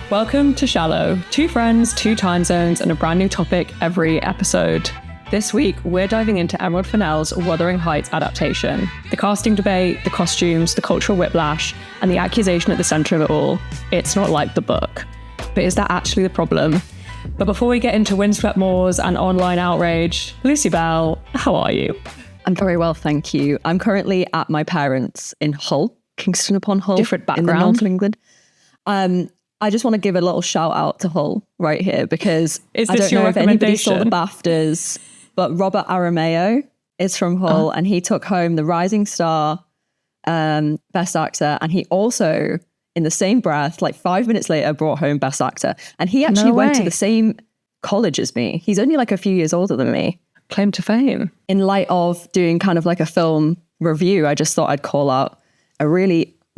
Welcome to Shallow. Two friends, two time zones, and a brand new topic every episode. This week, we're diving into Emerald Fennell's Wuthering Heights adaptation. The casting debate, the costumes, the cultural whiplash, and the accusation at the centre of it all. It's not like the book. But is that actually the problem? But before we get into windswept moors and online outrage, Lucy Bell, how are you? I'm very well, thank you. I'm currently at my parents' in Hull, Kingston upon Hull. Different background. In the north of England. I just want to give a little shout out to Hull right here because I don't know if anybody saw the BAFTAs, but Robert Aramayo is from Hull and he took home the Rising Star Best Actor, and he also, in the same breath, like 5 minutes later, brought home Best Actor. And he actually went to the same college as me. He's only like a few years older than me. Claim to fame. In light of doing kind of like a film review, I just thought I'd call out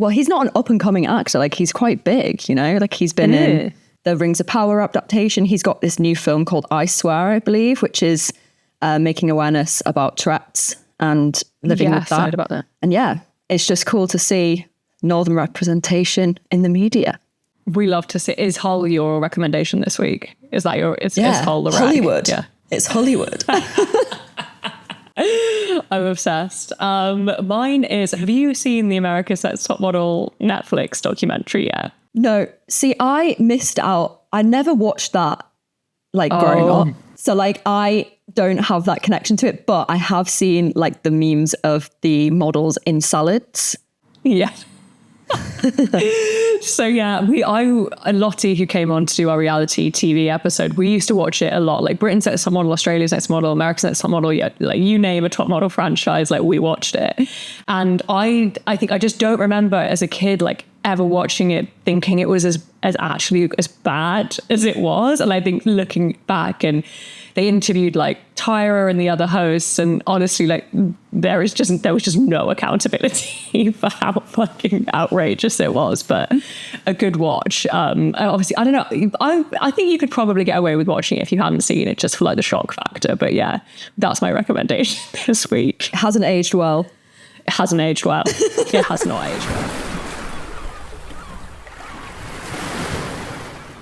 he's not an up-and-coming actor. Like, he's quite big, you know? Like, he's been in the Rings of Power adaptation. He's got this new film called I Swear, I believe, which is making awareness about Tourette's and living with that. I heard about that. And yeah, it's just cool to see Northern representation in the media. We love to see. Is Hull your recommendation this week? Is that is Hull the rec? Hollywood. Yeah. It's Hollywood. I'm obsessed. Mine is, have you seen the America's Next Top Model Netflix documentary yet? No. See, I missed out. I never watched that growing up. So I don't have that connection to it, but I have seen like the memes of the models in salads. Yeah. So yeah, Lottie, who came on to do our reality TV episode, we used to watch it a lot. Like Britain's Next Top Model, Australia's Next Model, America's Next Top Model, yeah, like you name a top model franchise, like we watched it. And I think I just don't remember as a kid like ever watching it thinking it was as actually as bad as it was. And I think looking back, and they interviewed like Tyra and the other hosts, and honestly, like there was just no accountability for how fucking outrageous it was. But a good watch. Obviously, I don't know. I think you could probably get away with watching it if you hadn't seen it, just for like the shock factor. But yeah, that's my recommendation this week. It hasn't aged well. It hasn't aged well. It has not aged well.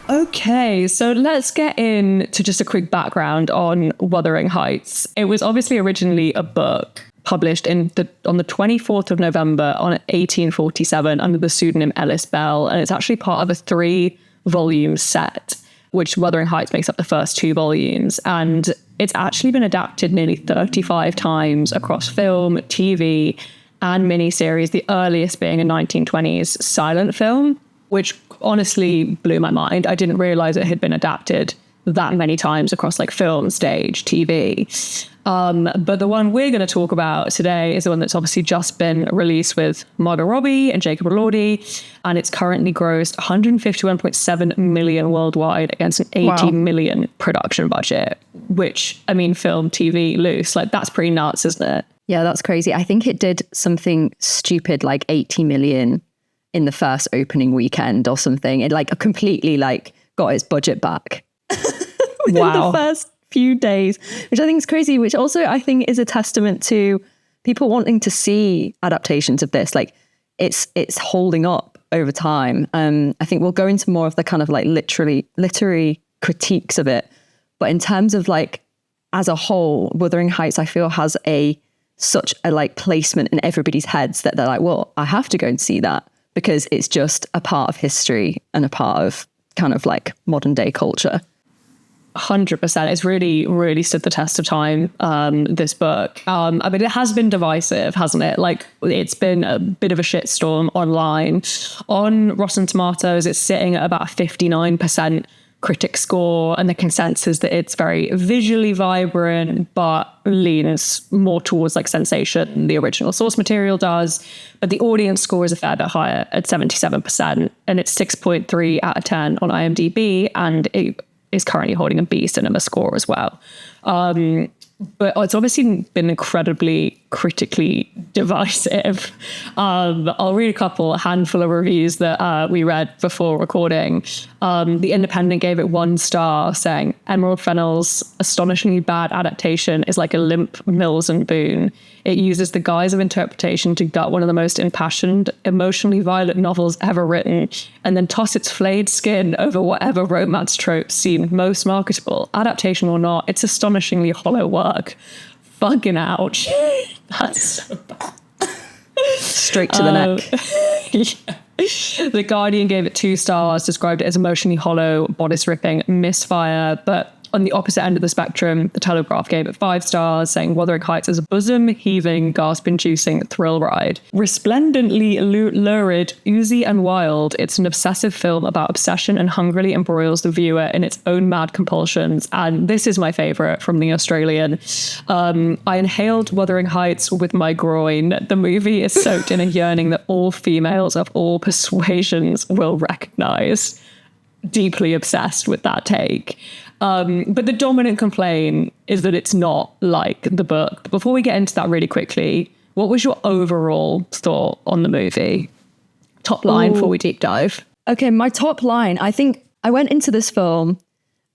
Okay, so let's get into just a quick background on Wuthering Heights. It was obviously originally a book published on the 24th of November on 1847 under the pseudonym Ellis Bell, and it's actually part of a 3-volume set, which Wuthering Heights makes up the first 2 volumes. And it's actually been adapted nearly 35 times across film, TV, and miniseries, the earliest being a 1920s silent film, which honestly blew my mind. I didn't realize it had been adapted that many times across like film, stage, TV. But the one we're going to talk about today is the one that's obviously just been released with Margot Robbie and Jacob Elordi, and it's currently grossed 151.7 million worldwide against an 80 million production budget, which, I mean, film, TV, loose, like that's pretty nuts, isn't it? Yeah, that's crazy. I think it did something stupid like 80 million in the first opening weekend or something. It like completely like got its budget back within the first few days, which I think is crazy, which also I think is a testament to people wanting to see adaptations of this. Like it's holding up over time. I think we'll go into more of the kind of like literary critiques of it. But in terms of like as a whole, Wuthering Heights, I feel has such a like placement in everybody's heads that they're like, well, I have to go and see that, because it's just a part of history and a part of kind of like modern day culture. 100%. It's really, really stood the test of time, this book. I mean, it has been divisive, hasn't it? Like, it's been a bit of a shitstorm online. On Rotten Tomatoes, it's sitting at about a 59% critic score, and the consensus that it's very visually vibrant, but leans more towards like sensation than the original source material does. But the audience score is a fair bit higher at 77%, and it's 6.3 out of 10 on IMDb, and it is currently holding a B Cinema score as well. But it's obviously been incredibly critically divisive. I'll read a handful of reviews that we read before recording. The Independent gave it 1 star, saying Emerald Fennell's astonishingly bad adaptation is like a limp Mills and Boon. It uses the guise of interpretation to gut one of the most impassioned, emotionally violent novels ever written, and then toss its flayed skin over whatever romance tropes seemed most marketable. Adaptation or not, it's astonishingly hollow work. Fucking ouch. That's so bad. Straight to the neck. Yeah. The Guardian gave it 2 stars, described it as emotionally hollow, bodice-ripping misfire, but on the opposite end of the spectrum, the Telegraph gave it 5 stars, saying Wuthering Heights is a bosom-heaving, gasp-inducing thrill ride. Resplendently lurid, oozy and wild, it's an obsessive film about obsession and hungrily embroils the viewer in its own mad compulsions. And this is my favourite from The Australian. I inhaled Wuthering Heights with my groin. The movie is soaked in a yearning that all females of all persuasions will recognise. Deeply obsessed with that take. But the dominant complaint is that it's not like the book. But before we get into that really quickly, what was your overall thought on the movie? Top line before we deep dive. Okay, my top line, I think I went into this film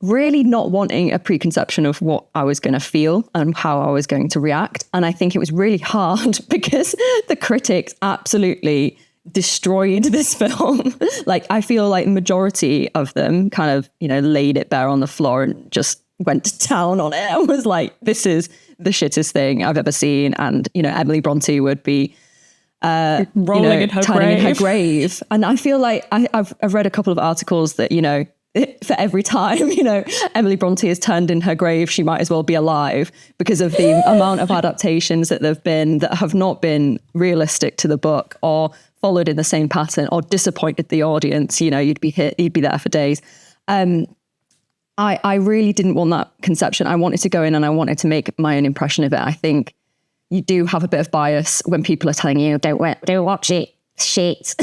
really not wanting a preconception of what I was going to feel and how I was going to react. And I think it was really hard because the critics absolutely destroyed this film. Like, I feel like majority of them kind of, laid it bare on the floor and just went to town on it. I was like, this is the shittest thing I've ever seen. And, Emily Brontë would be rolling in her grave. And I feel like I've read a couple of articles that, for every time, Emily Brontë is turned in her grave, she might as well be alive because of the amount of adaptations that there've been that have not been realistic to the book or followed in the same pattern or disappointed the audience. You'd be there for days. I really didn't want that conception. I wanted to go in and I wanted to make my own impression of it. I think you do have a bit of bias when people are telling you, don't watch it, shit.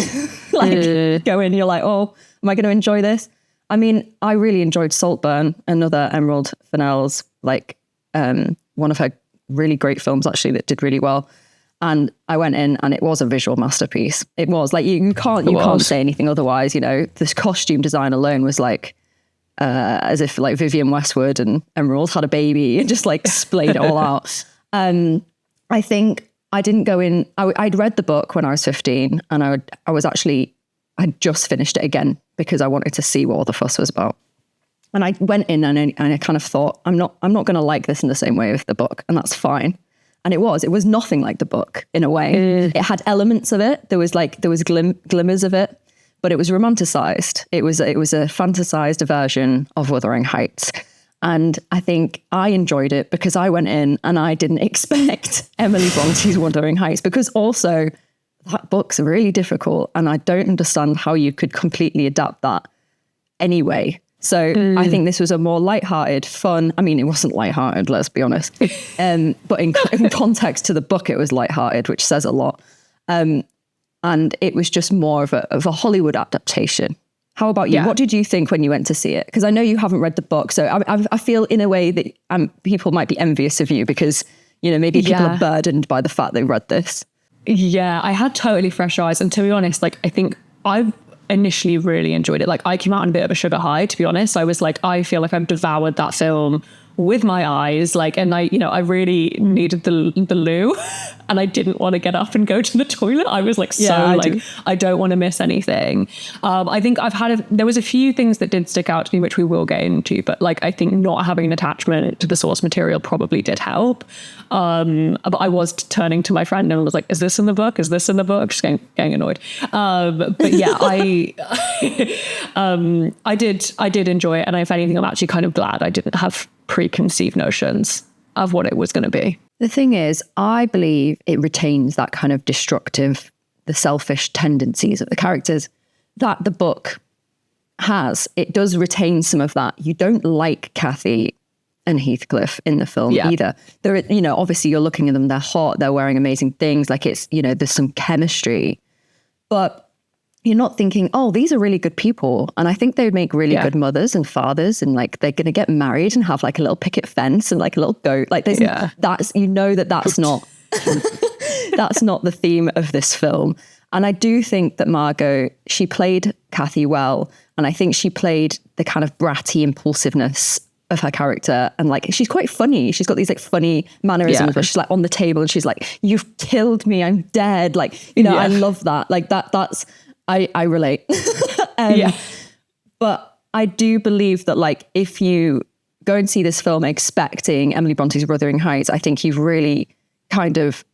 Go in, you're like, oh, am I going to enjoy this? I mean, I really enjoyed Saltburn, another Emerald Fennell's, one of her really great films, actually, that did really well. And I went in and it was a visual masterpiece. It was like, you can't say anything otherwise. This costume design alone was like, as if like Vivienne Westwood and Emerald had a baby and just like splayed it all out. I think I didn't go in, I'd read the book when I was 15 and I just finished it again because I wanted to see what all the fuss was about. And I went in and I kind of thought, I'm not going to like this in the same way with the book, and that's fine. And it was nothing like the book in a way. It had elements of it. There was glimmers of it, but it was romanticized. It was a fantasized version of Wuthering Heights. And I think I enjoyed it because I went in and I didn't expect Emily Brontë's Wuthering Heights, because also that book's really difficult and I don't understand how you could completely adapt that anyway. So I think this was a more lighthearted, fun. I mean, it wasn't lighthearted, let's be honest. But in context to the book, it was lighthearted, which says a lot. And it was just more of a Hollywood adaptation. How about you? Yeah. What did you think when you went to see it? Because I know you haven't read the book. So I feel in a way that people might be envious of you because, maybe people are burdened by the fact they read this. Yeah, I had totally fresh eyes. And to be honest, I think I've initially really enjoyed it. I came out on a bit of a sugar high, to be honest. I was like, I feel like I've devoured that film with my eyes, and I really needed the loo and I didn't want to get up and go to the toilet. I was I don't want to miss anything. I think there was a few things that did stick out to me, which we will get into, but I think not having an attachment to the source material probably did help. But I was turning to my friend and was like, is this in the book? Is this in the book? Just getting annoyed. But yeah, I did enjoy it. And if anything, I'm actually kind of glad I didn't have preconceived notions of what it was going to be. The thing is, I believe it retains that kind of destructive, the selfish tendencies of the characters that the book has. It does retain some of that. You don't like Kathy and Heathcliff in the film either. They're, obviously you're looking at them, they're hot, they're wearing amazing things. It's, there's some chemistry, but you're not thinking, oh, these are really good people. And I think they would make really good mothers and fathers, and they're going to get married and have a little picket fence and a little goat. That's, that's not That's not the theme of this film. And I do think that Margot, she played Cathy well. And I think she played the kind of bratty impulsiveness of her character. And like, she's quite funny. She's got these like funny mannerisms where she's like on the table and she's like, you've killed me, I'm dead. Like, you know, I love that. Like that's, I relate. But I do believe that like, if you go and see this film expecting Emily Bronte's Wuthering Heights, I think you've really kind of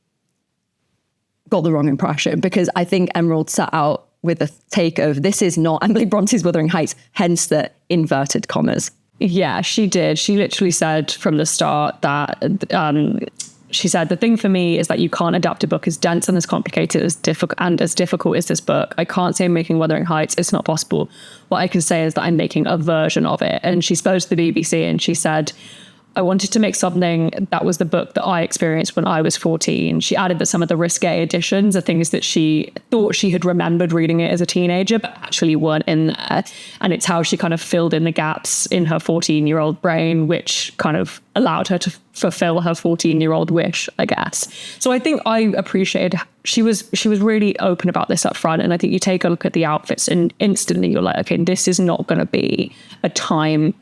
got the wrong impression, because I think Emerald set out with a take of, this is not Emily Bronte's Wuthering Heights, hence the inverted commas. Yeah, she did. She literally said from the start that she said, the thing for me is that you can't adapt a book as dense and as complicated as difficult as this book. I can't say I'm making Wuthering Heights. It's not possible. What I can say is that I'm making a version of it. And she spoke to the BBC and she said, I wanted to make something that was the book that I experienced when I was 14. She added that some of the risque additions are things that she thought she had remembered reading it as a teenager, but actually weren't in there. And it's how she kind of filled in the gaps in her 14-year-old brain, which kind of allowed her to fulfill her 14-year-old wish, I guess. So I think I appreciated, she was really open about this up front. And I think you take a look at the outfits and instantly you're like, okay, this is not going to be a time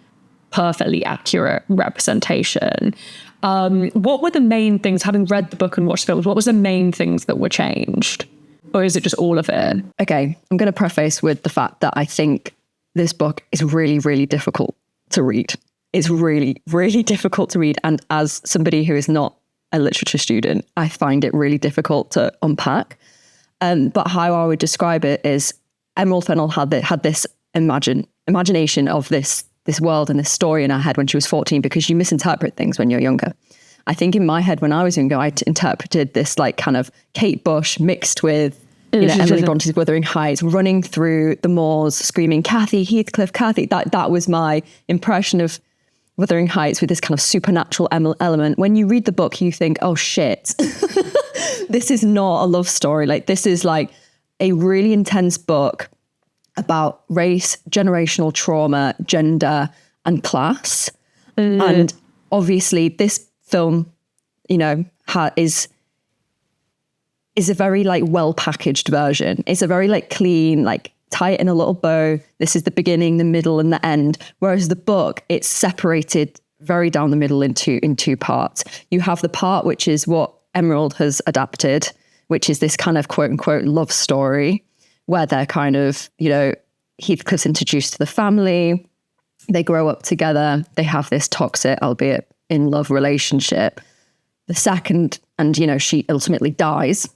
perfectly accurate representation. What were the main things, having read the book and watched the films, what was the main things that were changed? Or is it just all of it? Okay, I'm going to preface with the fact that I think this book is really, really difficult to read. It's really, really difficult to read. And as somebody who is not a literature student, I find it really difficult to unpack. But how I would describe it is Emerald Fennell had this imagination of this world and this story in her head when she was 14, because you misinterpret things when you're younger. I think in my head when I was younger, I interpreted this like kind of Kate Bush mixed with, you know, Emily Bronte's Wuthering Heights, running through the moors, screaming, Cathy, Heathcliff, Cathy. That was my impression of Wuthering Heights, with this kind of supernatural element. When you read the book, you think, oh shit, this is not a love story. Like, this is like a really intense book about race, generational trauma, gender, and class. And obviously this film, you know, is a very like well-packaged version. It's a very like clean, like tie it in a little bow. This is the beginning, the middle, and the end. Whereas the book, it's separated very down the middle in two parts. You have the part which is what Emerald has adapted, which is this kind of quote unquote love story, where they're kind of, you know, Heathcliff's introduced to the family, they grow up together, they have this toxic, albeit in love relationship. The second, and you know, she ultimately dies.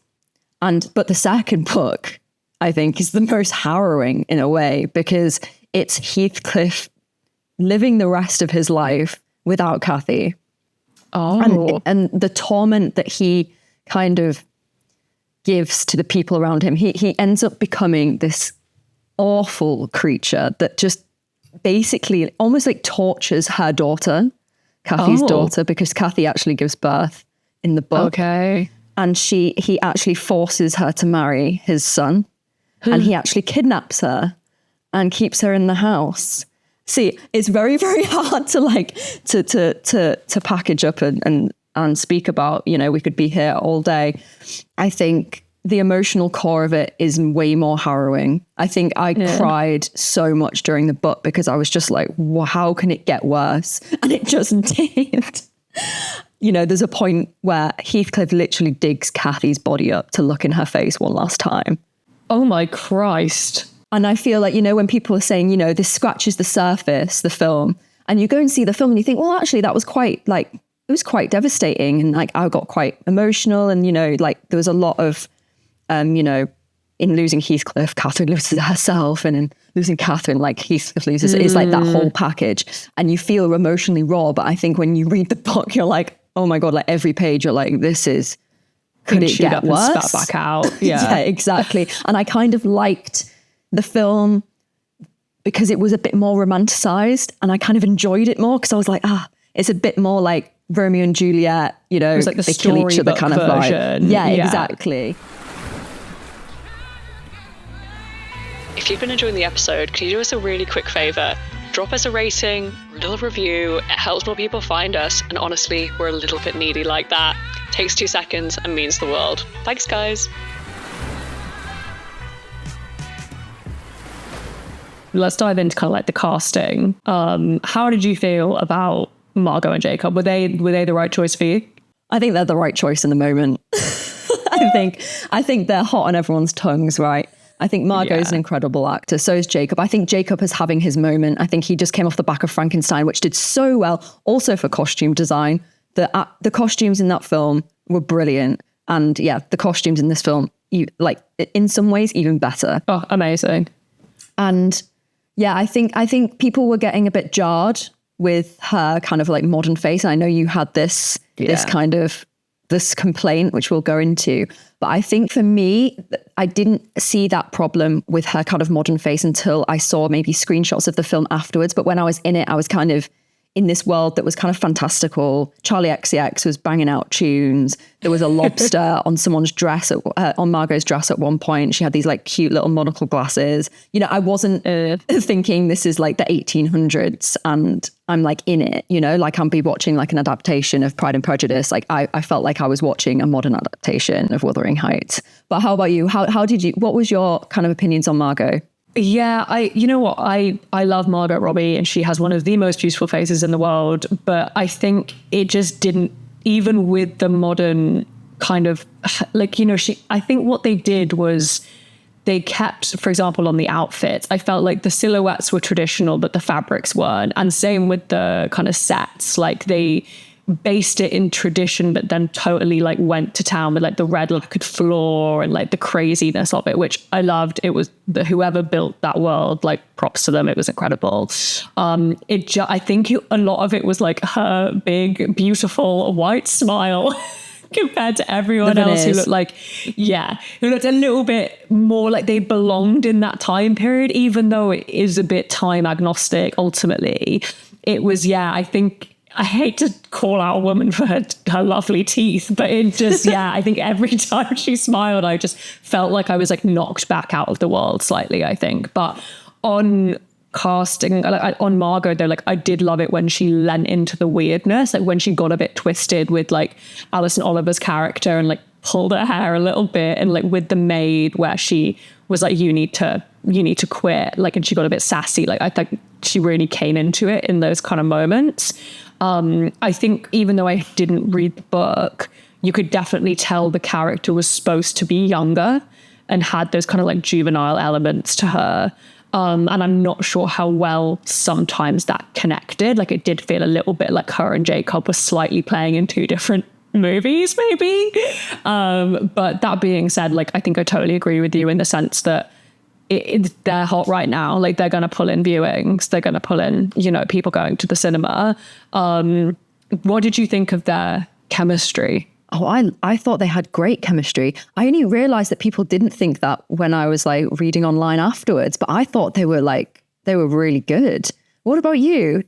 But the second book, I think, is the most harrowing in a way, because it's Heathcliff living the rest of his life without Cathy. Oh. And the torment that he kind of gives to the people around him. He ends up becoming this awful creature that just basically almost like tortures her daughter, Cathy's daughter, because Cathy actually gives birth in the book. Okay. And he actually forces her to marry his son, and he actually kidnaps her and keeps her in the house. See, it's very, very hard to like to package up and speak about. You know, we could be here all day. I think the emotional core of it is way more harrowing. I think I cried so much during the book because I was just like, well, how can it get worse? And it just did. You know, there's a point where Heathcliff literally digs Cathy's body up to look in her face one last time. Oh my Christ. And I feel like, you know, when people are saying, you know, this scratches the surface, the film, and you go and see the film and you think, well, actually, that was quite like, it was quite devastating. And like, I got quite emotional. And, you know, like there was a lot of, you know, in losing Heathcliff, Catherine loses herself, and in losing Catherine, like Heathcliff loses, it's like that whole package. And you feel emotionally raw. But I think when you read the book, you're like, oh my God, like every page, you're like, could it get worse? And spat back out. Yeah. Yeah, exactly. And I kind of liked the film because it was a bit more romanticized, and I kind of enjoyed it more because I was like, it's a bit more like Romeo and Juliet, you know, it was like they kill each other kind of version. Vibe. Yeah, exactly. If you've been enjoying the episode, can you do us a really quick favour? Drop us a rating, a little review. It helps more people find us, and honestly, we're a little bit needy like that. takes 2 seconds and means the world. Thanks, guys. Let's dive into kind of like the casting. How did you feel about Margot and Jacob? Were they the right choice for you? I think they're the right choice in the moment. I think they're hot on everyone's tongues, right? I think Margot's an incredible actor. So is Jacob. I think Jacob is having his moment. I think he just came off the back of Frankenstein, which did so well. Also for costume design, the costumes in that film were brilliant. And yeah, the costumes in this film, like in some ways, even better. Oh, amazing. And yeah, I think people were getting a bit jarred with her kind of like modern face. And I know you had this complaint, which we'll go into. But I think for me, I didn't see that problem with her kind of modern face until I saw maybe screenshots of the film afterwards. But when I was in it, I was kind of in this world that was kind of fantastical. Charlie XCX was banging out tunes. There was a lobster on someone's dress, on Margot's dress at one point. She had these like cute little monocle glasses. You know, I wasn't thinking this is like the 1800s and I'm like in it, you know, like I'm be watching like an adaptation of Pride and Prejudice. Like I felt like I was watching a modern adaptation of Wuthering Heights. But how about you? What was your kind of opinions on Margot? Yeah, you know what? I love Margot Robbie and she has one of the most beautiful faces in the world. But I think it just didn't, even with the modern kind of like, you know, I think what they did was they kept, for example, on the outfits, I felt like the silhouettes were traditional, but the fabrics weren't. And same with the kind of sets, like they based it in tradition, but then totally like went to town with like the red lacquered floor and like the craziness of it, which I loved. It was whoever built that world, like props to them. It was incredible. I think a lot of it was like her big, beautiful white smile compared to everyone else who looked like, who looked a little bit more like they belonged in that time period, even though it is a bit time agnostic. Ultimately, it was, I think, I hate to call out a woman for her lovely teeth, but it just, I think every time she smiled, I just felt like I was like knocked back out of the world slightly, I think. But on casting, on Margot though, like I did love it when she lent into the weirdness, like when she got a bit twisted with like Alison Oliver's character and like pulled her hair a little bit, and like with the maid where she was like, you need to quit, like, and she got a bit sassy. Like I think she really came into it in those kind of moments. I think even though I didn't read the book, you could definitely tell the character was supposed to be younger and had those kind of like juvenile elements to her. And I'm not sure how well sometimes that connected. Like it did feel a little bit like her and Jacob were slightly playing in two different movies, maybe. But that being said, like I think I totally agree with you in the sense that they're hot right now. Like they're going to pull in viewings. They're going to pull in, you know, people going to the cinema. What did you think of their chemistry? Oh, I thought they had great chemistry. I only realized that people didn't think that when I was like reading online afterwards, but I thought they were really good. What about you?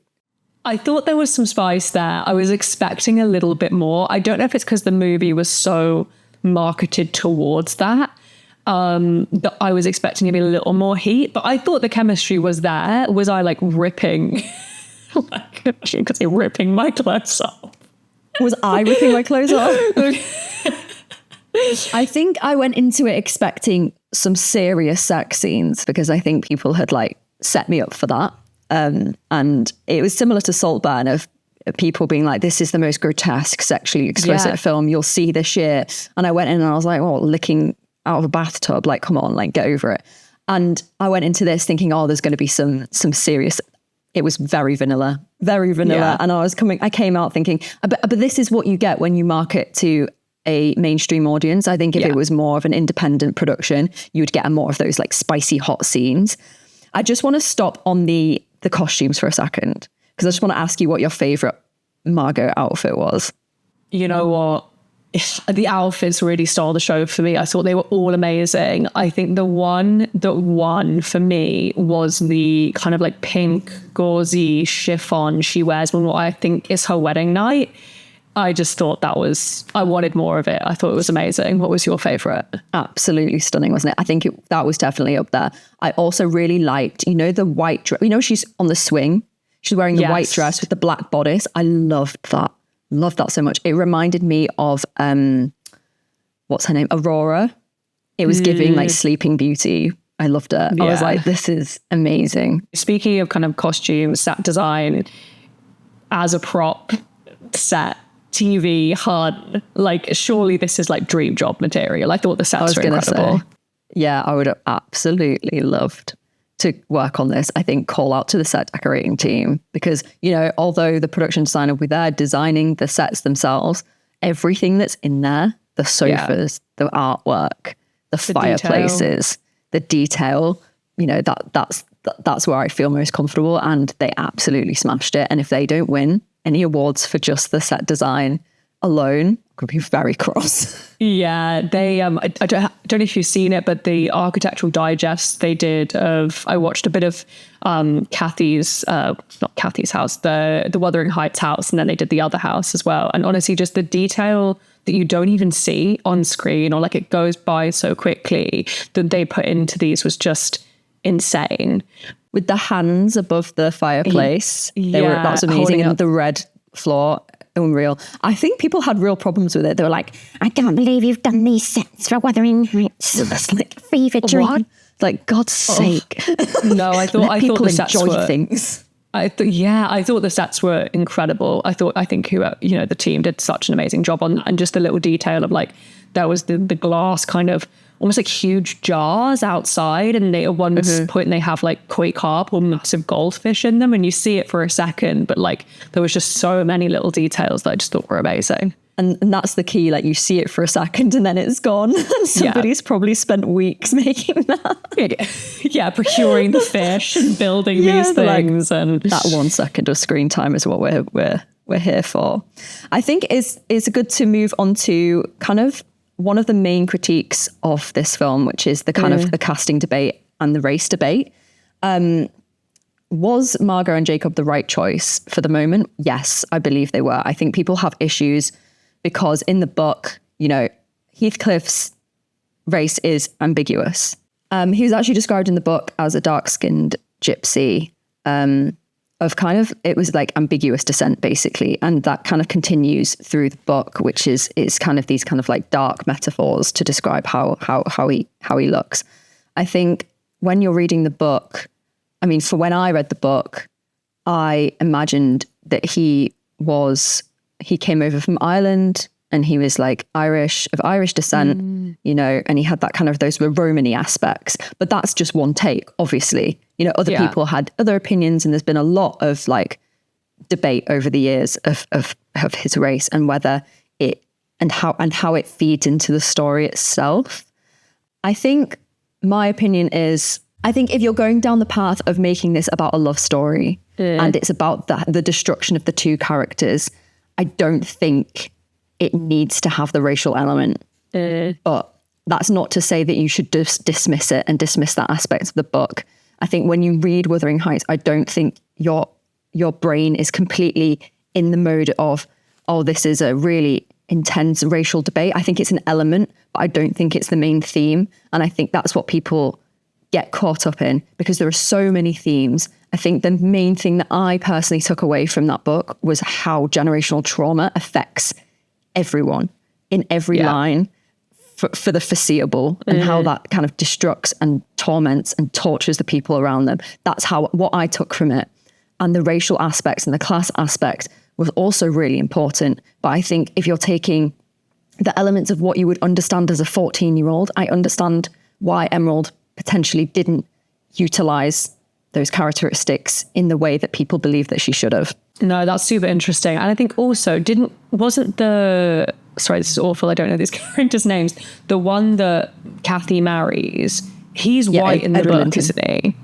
I thought there was some spice there. I was expecting a little bit more. I don't know if it's because the movie was so marketed towards that. That I was expecting maybe a little more heat, but I thought the chemistry was there. Was I like ripping, like you could say ripping my clothes off? Was I ripping my clothes off? I think I went into it expecting some serious sex scenes because I think people had like set me up for that. And it was similar to Saltburn of people being like, this is the most grotesque, sexually explicit film you'll see this year. And I went in and I was like, oh, licking out of a bathtub, like, come on, like, get over it. And I went into this thinking, oh, there's going to be some serious. It was very vanilla. And I came out thinking, but this is what you get when you market to a mainstream audience. I think if it was more of an independent production, you would get more of those like spicy hot scenes. I just want to stop on the costumes for a second, because I just want to ask you what your favorite Margot outfit was. You know what? The outfits really stole the show for me. I thought they were all amazing. I think the one for me was the kind of like pink gauzy chiffon she wears when what I think is her wedding night. I just thought I wanted more of it. I thought it was amazing. What was your favorite? Absolutely stunning, wasn't it? I think that was definitely up there. I also really liked, you know, the white dress. You know, she's on the swing. She's wearing the white dress with the black bodice. I loved that. Love that so much. It reminded me of, what's her name? Aurora. It was giving like Sleeping Beauty. I loved it. I was like, this is amazing. Speaking of kind of costume, set design, as a prop, set, TV, HUD, like surely this is like dream job material. I thought the sets were incredible. Say, yeah, I would have absolutely loved to work on this. I think call out to the set decorating team because, you know, although the production designer were there designing the sets themselves, everything that's in there, the sofas, the artwork, the fireplaces, the detail, you know, that's where I feel most comfortable, and they absolutely smashed it. And if they don't win any awards for just the set design alone, could be very cross. Yeah, they I don't know if you've seen it, but the architectural digest they did of, I watched a bit of Kathy's not Kathy's house, the Wuthering Heights house, and then they did the other house as well. And honestly, just the detail that you don't even see on screen, or like it goes by so quickly, that they put into these was just insane. With the hands above the fireplace, that was amazing. And the red floor, unreal. I think people had real problems with it. They were like, I can't believe you've done these sets for Wuthering Heights. That's like a fever dream. What? Like, God's sake. No, I thought the sets were things. I thought the sets were incredible. I think the team did such an amazing job on that, and just the little detail of like there was the glass kind of almost like huge jars outside, and they at one point they have like koi carp or massive goldfish in them, and you see it for a second, but like there was just so many little details that I just thought were amazing. And that's the key, like you see it for a second and then it's gone. And somebody's probably spent weeks making that. Yeah, procuring the fish and building these things. Like, and that 1 second of screen time is what we're here for. I think it's good to move on to kind of one of the main critiques of this film, which is the kind of the casting debate and the race debate. Was Margot and Jacob the right choice for the moment? Yes, I believe they were. I think people have issues because in the book, you know, Heathcliff's race is ambiguous. He was actually described in the book as a dark-skinned gypsy of kind of, it was like ambiguous descent basically. And that kind of continues through the book, which is kind of these kind of like dark metaphors to describe how he looks. I think when you're reading the book, I mean, for when I read the book, I imagined that he came over from Ireland and he was like of Irish descent, you know, and he had that kind of those Romany aspects. But that's just one take, obviously. You know, other people had other opinions, and there's been a lot of like debate over the years of his race and whether it and how it feeds into the story itself. I think my opinion is, I think if you're going down the path of making this about a love story and it's about the destruction of the two characters, I don't think it needs to have the racial element. But that's not to say that you should just dismiss it and dismiss that aspect of the book. I think when you read Wuthering Heights, I don't think your brain is completely in the mode of, oh, this is a really intense racial debate. I think it's an element, but I don't think it's the main theme. And I think that's what people get caught up in, because there are so many themes. I think the main thing that I personally took away from that book was how generational trauma affects everyone in every line for the foreseeable, and how that kind of destructs and torments and tortures the people around them. That's what I took from it. And the racial aspects and the class aspect was also really important. But I think if you're taking the elements of what you would understand as a 14-year-old, I understand why Emerald potentially didn't utilize those characteristics in the way that people believe that she should have. No, that's super interesting. And I think also sorry, this is awful, I don't know these characters' names. The one that Kathy marries, he's white in the book, isn't he?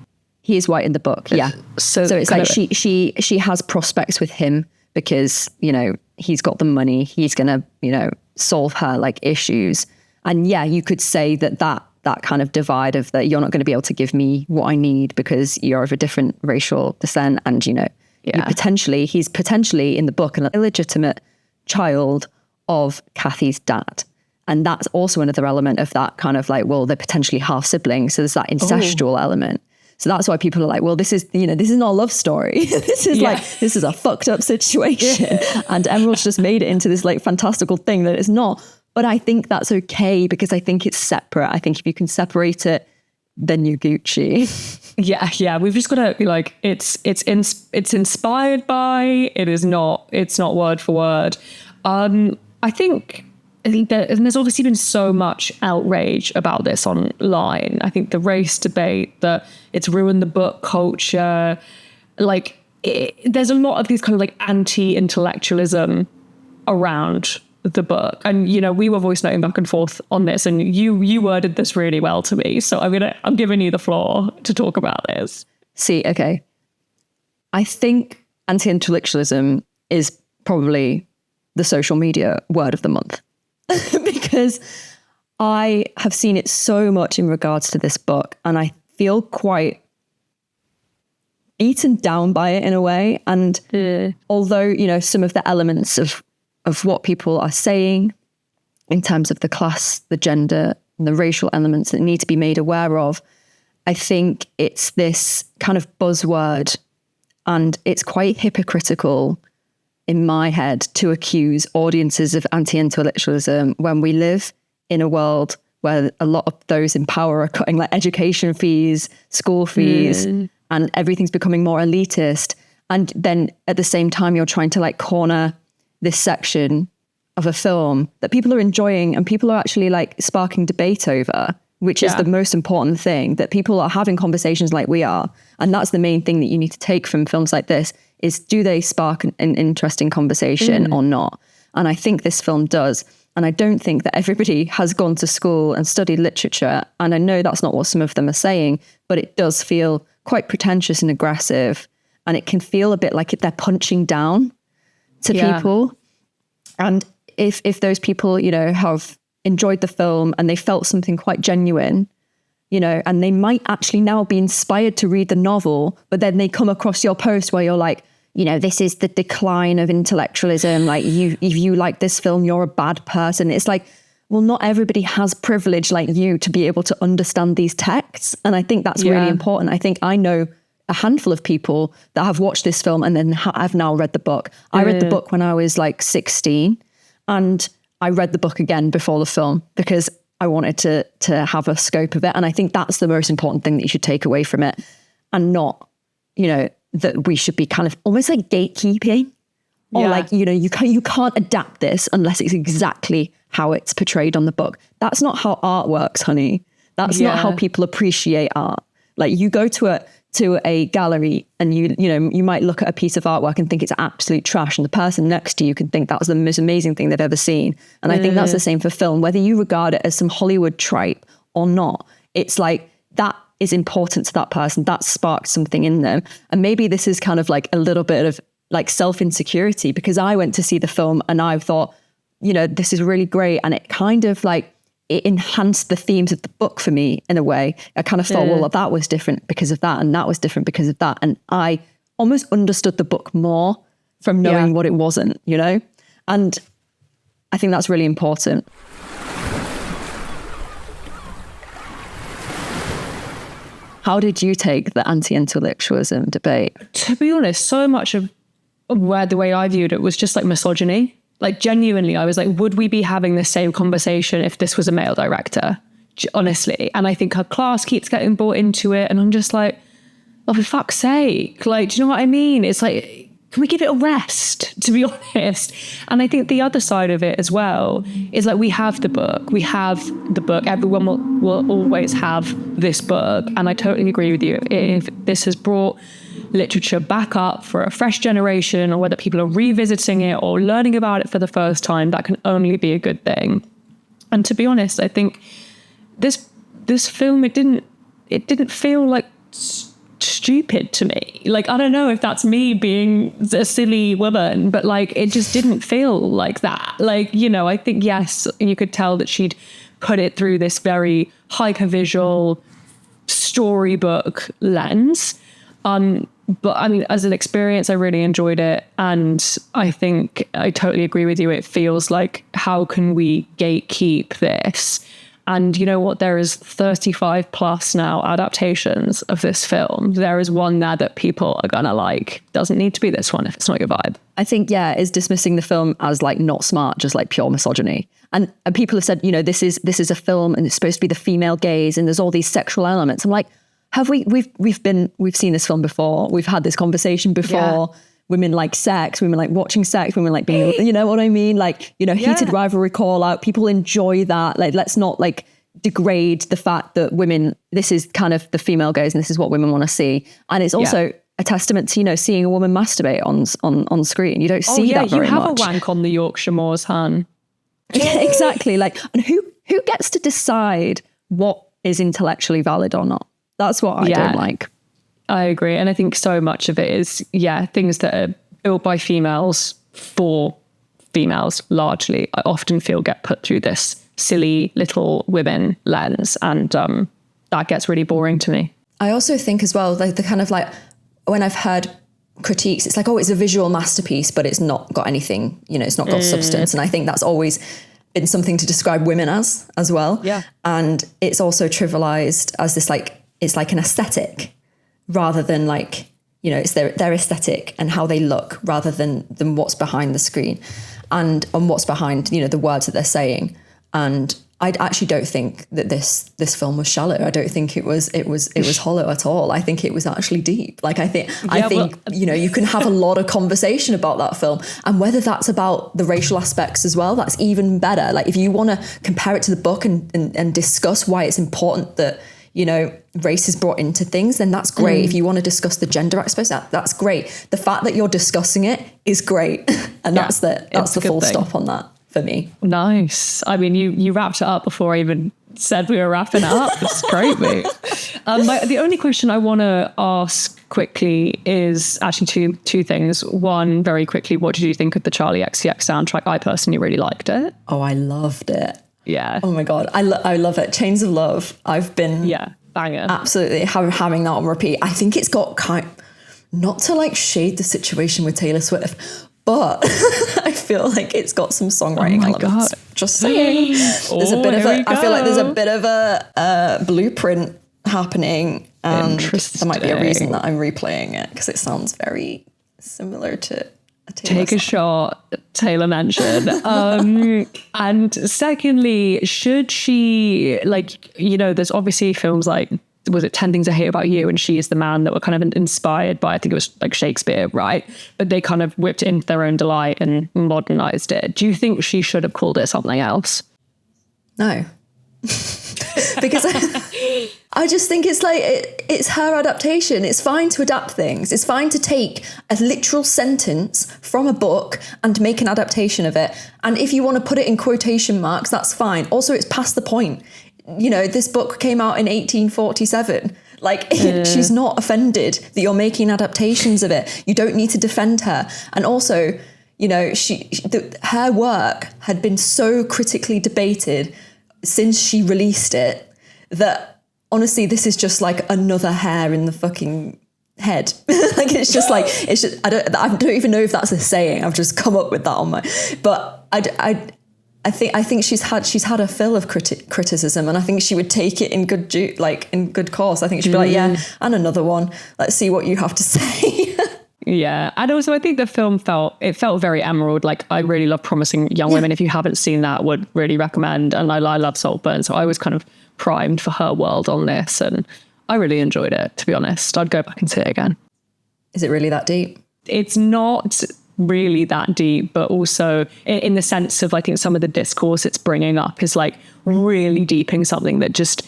He is white in the book, yeah. So it's like she has prospects with him because, you know, he's got the money, he's gonna, you know, solve her like issues. And yeah, you could say that kind of divide of that you're not going to be able to give me what I need because you're of a different racial descent, and you know, he's potentially in the book an illegitimate child of Kathy's dad. And that's also another element of that kind of like, well, they're potentially half siblings. So there's that incestual element. So that's why people are like, well, this is not a love story. This is a fucked up situation. And Emerald's just made it into this like fantastical thing that it's not. But I think that's okay because I think it's separate. I think if you can separate it, then you're Gucci. Yeah. We've just got to be like, it's inspired by, it's not word for word. I think there's obviously been so much outrage about this online. I think the race debate, that it's ruined the book culture. Like, there's a lot of these kind of like anti-intellectualism around the book. And, you know, we were voice noting back and forth on this, and you worded this really well to me. So I'm giving you the floor to talk about this. See, okay. I think anti-intellectualism is probably the social media word of the month. Because I have seen it so much in regards to this book, and I feel quite beaten down by it in a way. And although, you know, some of the elements of what people are saying in terms of the class, the gender, and the racial elements that need to be made aware of, I think it's this kind of buzzword, and it's quite hypocritical in my head to accuse audiences of anti-intellectualism when we live in a world where a lot of those in power are cutting like education fees, school fees, and everything's becoming more elitist. And then at the same time, you're trying to like corner this section of a film that people are enjoying and people are actually like sparking debate over, which is the most important thing, that people are having conversations like we are. And that's the main thing that you need to take from films like this, is do they spark an interesting conversation or not? And I think this film does. And I don't think that everybody has gone to school and studied literature. And I know that's not what some of them are saying, but it does feel quite pretentious and aggressive. And it can feel a bit like they're punching down to people. And if those people, you know, have enjoyed the film and they felt something quite genuine, you know, and they might actually now be inspired to read the novel, but then they come across your post where you're like, you know, this is the decline of intellectualism. Like, if you like this film, you're a bad person. It's like, well, not everybody has privilege like you to be able to understand these texts. And I think that's really important. I think I know a handful of people that have watched this film and then have now read the book. I read the book when I was like 16, and I read the book again before the film because I wanted to have a scope of it. And I think that's the most important thing that you should take away from it, and not, you know, that we should be kind of almost like gatekeeping or like, you know, you can't adapt this unless it's exactly how it's portrayed on the book. That's not how art works, honey. That's not how people appreciate art. Like, you go to a gallery and you might look at a piece of artwork and think it's absolute trash, and the person next to you can think that was the most amazing thing they've ever seen. And I think that's the same for film, whether you regard it as some Hollywood tripe or not. It's like, that is important to that person. That sparked something in them. And maybe this is kind of like a little bit of like self-insecurity, because I went to see the film and I thought, you know, this is really great. And it kind of like, it enhanced the themes of the book for me in a way. I kind of thought, well, that was different because of that, and that was different because of that. And I almost understood the book more from knowing what it wasn't, you know? And I think that's really important. How did you take the anti-intellectualism debate? To be honest, so much of where the way I viewed it was just like misogyny. Like, genuinely, I was like, would we be having the same conversation if this was a male director? Honestly. And I think her class keeps getting brought into it. And I'm just like, oh, for fuck's sake. Like, do you know what I mean? It's like, can we give it a rest, to be honest? And I think the other side of it as well is like, we have the book. Everyone will always have this book. And I totally agree with you. If this has brought literature back up for a fresh generation, or whether people are revisiting it or learning about it for the first time, that can only be a good thing. And to be honest, I think this film, it didn't feel like stupid to me. Like, I don't know if that's me being a silly woman, but like, it just didn't feel like that. Like, you know, I think, yes, you could tell that she'd put it through this very hypervisual storybook lens. But I mean, as an experience, I really enjoyed it. And I think I totally agree with you. It feels like, how can we gatekeep this? And you know what? There is 35 plus now adaptations of this film. There is one there that people are gonna like. Doesn't need to be this one if it's not your vibe. I think, is dismissing the film as like not smart, just like pure misogyny. And people have said, this is a film and it's supposed to be the female gaze and there's all these sexual elements. I'm like, we've seen this film before. We've had this conversation before. Yeah. Women like sex, women like watching sex, women like being, you know what I mean? Like, heated rivalry call out. People enjoy that. Like, let's not like degrade the fact that women, this is kind of the female gaze and this is what women want to see. And it's also a testament to, seeing a woman masturbate on screen. You don't see that very much. You have a wank on the Yorkshire Moors, Han. Yeah, exactly. Like, and who gets to decide what is intellectually valid or not? That's what I don't like. I agree. And I think so much of it is, things that are built by females for females largely, I often feel get put through this silly little women lens. And that gets really boring to me. I also think as well, like the kind of like, when I've heard critiques, it's like, oh, it's a visual masterpiece, but it's not got anything, it's not got substance. And I think that's always been something to describe women as well. Yeah. And it's also trivialized as this, like, it's like an aesthetic rather than like, it's their aesthetic and how they look rather than what's behind the screen and what's behind, the words that they're saying. And I actually don't think that this film was shallow. I don't think it was hollow at all. I think it was actually deep. Like I think you can have a lot of conversation about that film, and whether that's about the racial aspects as well, that's even better. Like if you want to compare it to the book and discuss why it's important that race is brought into things, then that's great. If you want to discuss the gender aspects, that's great. The fact that you're discussing it is great, and that's the full stop on that. For me. Nice. I mean, you wrapped it up before I even said we were wrapping it up. It's great, mate. The only question I want to ask quickly is actually two things. One, very quickly, what did you think of the Charlie XCX soundtrack? I personally really liked it. Oh, I loved it. Yeah. Oh my God. I love it. Chains of Love. I've been banger. Absolutely having that on repeat. I think it's got not to like shade the situation with Taylor Swift, but I feel like it's got some songwriting elements. God. Just saying. I feel like there's a bit of a blueprint happening, and there might be a reason that I'm replaying it because it sounds very similar to a Taylor Take a shot, Taylor mentioned. And secondly, should she, there's obviously films like, was it 10 Things I Hate About You and She Is the Man that were kind of inspired by, I think it was like Shakespeare, right? But they kind of whipped it into their own delight and modernized it. Do you think she should have called it something else? No. Because I just think it's like, it's her adaptation. It's fine to adapt things. It's fine to take a literal sentence from a book and make an adaptation of it. And if you want to put it in quotation marks, that's fine. Also, it's past the point. This book came out in 1847. She's not offended that you're making adaptations of it. You don't need to defend her. And also, her work had been so critically debated since she released it that honestly, this is just like another hair in the fucking head. I don't even know if that's a saying. I've just come up with that on my, but I think she's had a fill of criticism, and I think she would take it in good course. I think she'd be like, yeah, and another one. Let's see what you have to say. Yeah, and also I think the film felt very Emerald. Like I really love Promising Young Women. If you haven't seen that, would really recommend. And I love Saltburn, so I was kind of primed for her world on this, and I really enjoyed it. To be honest, I'd go back and see it again. Is it really that deep? It's not really that deep, but also in the sense of, I think some of the discourse it's bringing up is like really deeping something that just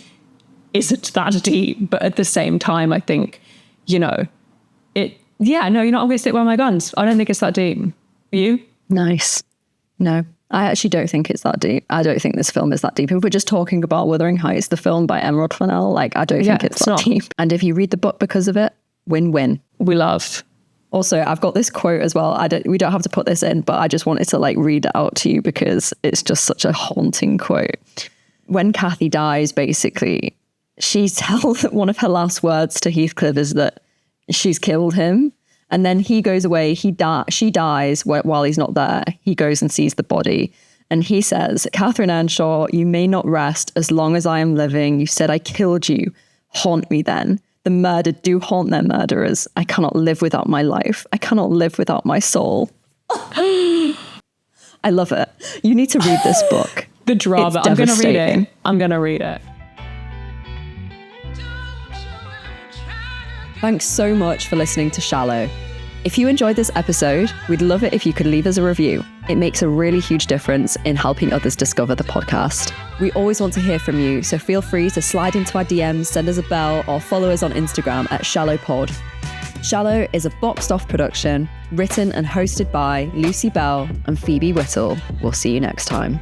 isn't that deep. But at the same time, I think, you're not going to stick by my guns. I don't think it's that deep. You? Nice. No, I actually don't think it's that deep. I don't think this film is that deep. If we're just talking about Wuthering Heights, the film by Emerald Fennell, I don't think it's that deep. And if you read the book because of it, win-win. We love. Also, I've got this quote as well. We don't have to put this in, but I just wanted to read it out to you because it's just such a haunting quote. When Kathy dies, basically, she tells that one of her last words to Heathcliff is that she's killed him. And then he goes away. She dies while he's not there. He goes and sees the body. And he says, Catherine Earnshaw, you may not rest as long as I am living. You said I killed you. Haunt me then. The murdered do haunt their murderers. I cannot live without my life. I cannot live without my soul. I love it. You need to read this book. The drama. I'm going to read it. I'm going to read it. Thanks so much for listening to Shallow. If you enjoyed this episode, we'd love it if you could leave us a review. It makes a really huge difference in helping others discover the podcast. We always want to hear from you, so feel free to slide into our DMs, send us a bell, or follow us on Instagram at ShallowPod. Shallow is a boxed off production, written and hosted by Lucy Bell and Phoebe Whittle. We'll see you next time.